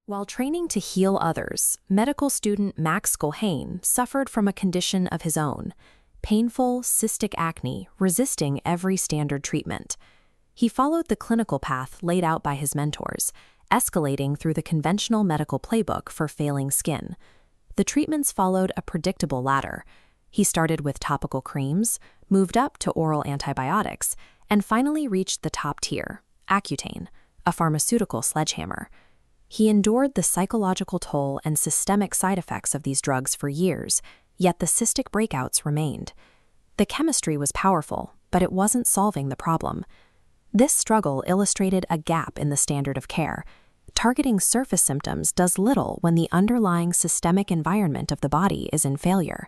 While training to heal others, medical student Max Gulhane suffered from a condition of his own, painful cystic acne resisting every standard treatment. He followed the clinical path laid out by his mentors, escalating through the conventional medical playbook for failing skin. The treatments followed a predictable ladder. He started with topical creams, moved up to oral antibiotics, and finally reached the top tier, Accutane, a pharmaceutical sledgehammer. He endured the psychological toll and systemic side effects of these drugs for years, yet the cystic breakouts remained. The chemistry was powerful, but it wasn't solving the problem. This struggle illustrated a gap in the standard of care. Targeting surface symptoms does little when the underlying systemic environment of the body is in failure.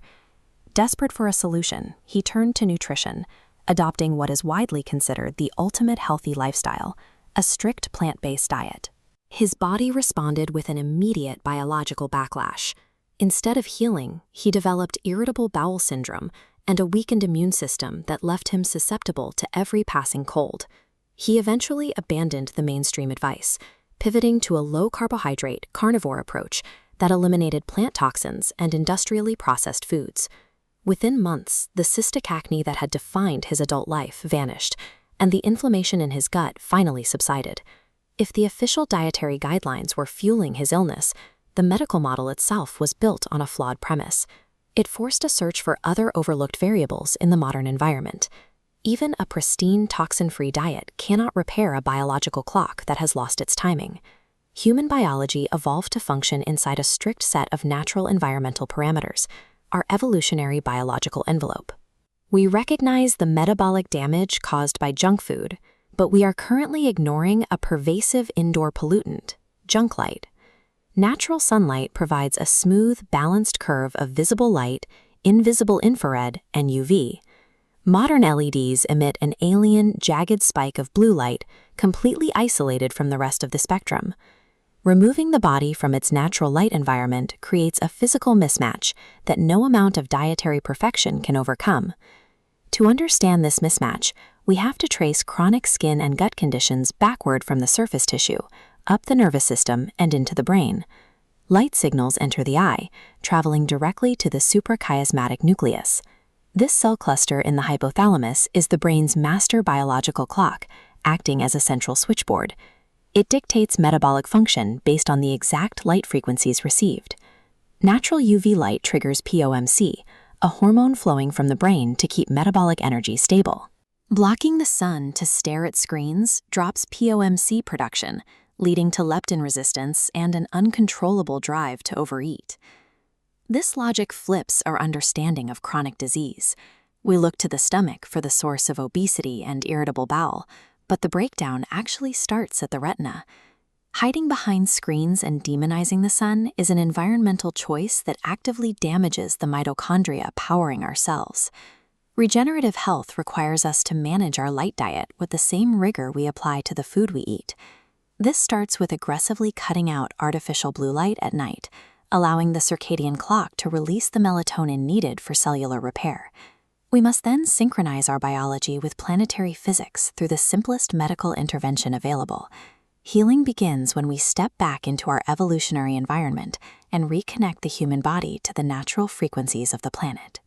Desperate for a solution, he turned to nutrition, adopting what is widely considered the ultimate healthy lifestyle, a strict plant-based diet. His body responded with an immediate biological backlash. Instead of healing, he developed irritable bowel syndrome and a weakened immune system that left him susceptible to every passing cold. He eventually abandoned the mainstream advice, pivoting to a low-carbohydrate, carnivore approach that eliminated plant toxins and industrially processed foods. Within months, the cystic acne that had defined his adult life vanished, and the inflammation in his gut finally subsided. If the official dietary guidelines were fueling his illness, the medical model itself was built on a flawed premise. It forced a search for other overlooked variables in the modern environment. Even a pristine, toxin-free diet cannot repair a biological clock that has lost its timing. Human biology evolved to function inside a strict set of natural environmental parameters, our evolutionary biological envelope. We recognize the metabolic damage caused by junk food, but we are currently ignoring a pervasive indoor pollutant, junk light. Natural sunlight provides a smooth, balanced curve of visible light, invisible infrared, and UV. Modern LEDs emit an alien, jagged spike of blue light, completely isolated from the rest of the spectrum. Removing the body from its natural light environment creates a physical mismatch that no amount of dietary perfection can overcome. To understand this mismatch, we have to trace chronic skin and gut conditions backward from the surface tissue, up the nervous system, and into the brain. Light signals enter the eye, traveling directly to the suprachiasmatic nucleus. This cell cluster in the hypothalamus is the brain's master biological clock, acting as a central switchboard. It dictates metabolic function based on the exact light frequencies received. Natural UV light triggers POMC, a hormone flowing from the brain to keep metabolic energy stable. Blocking the sun to stare at screens drops POMC production, leading to leptin resistance and an uncontrollable drive to overeat. This logic flips our understanding of chronic disease. We look to the stomach for the source of obesity and irritable bowel, but the breakdown actually starts at the retina. Hiding behind screens and demonizing the sun is an environmental choice that actively damages the mitochondria powering our cells. Regenerative health requires us to manage our light diet with the same rigor we apply to the food we eat. This starts with aggressively cutting out artificial blue light at night, allowing the circadian clock to release the melatonin needed for cellular repair. We must then synchronize our biology with planetary physics through the simplest medical intervention available. Healing begins when we step back into our evolutionary environment and reconnect the human body to the natural frequencies of the planet.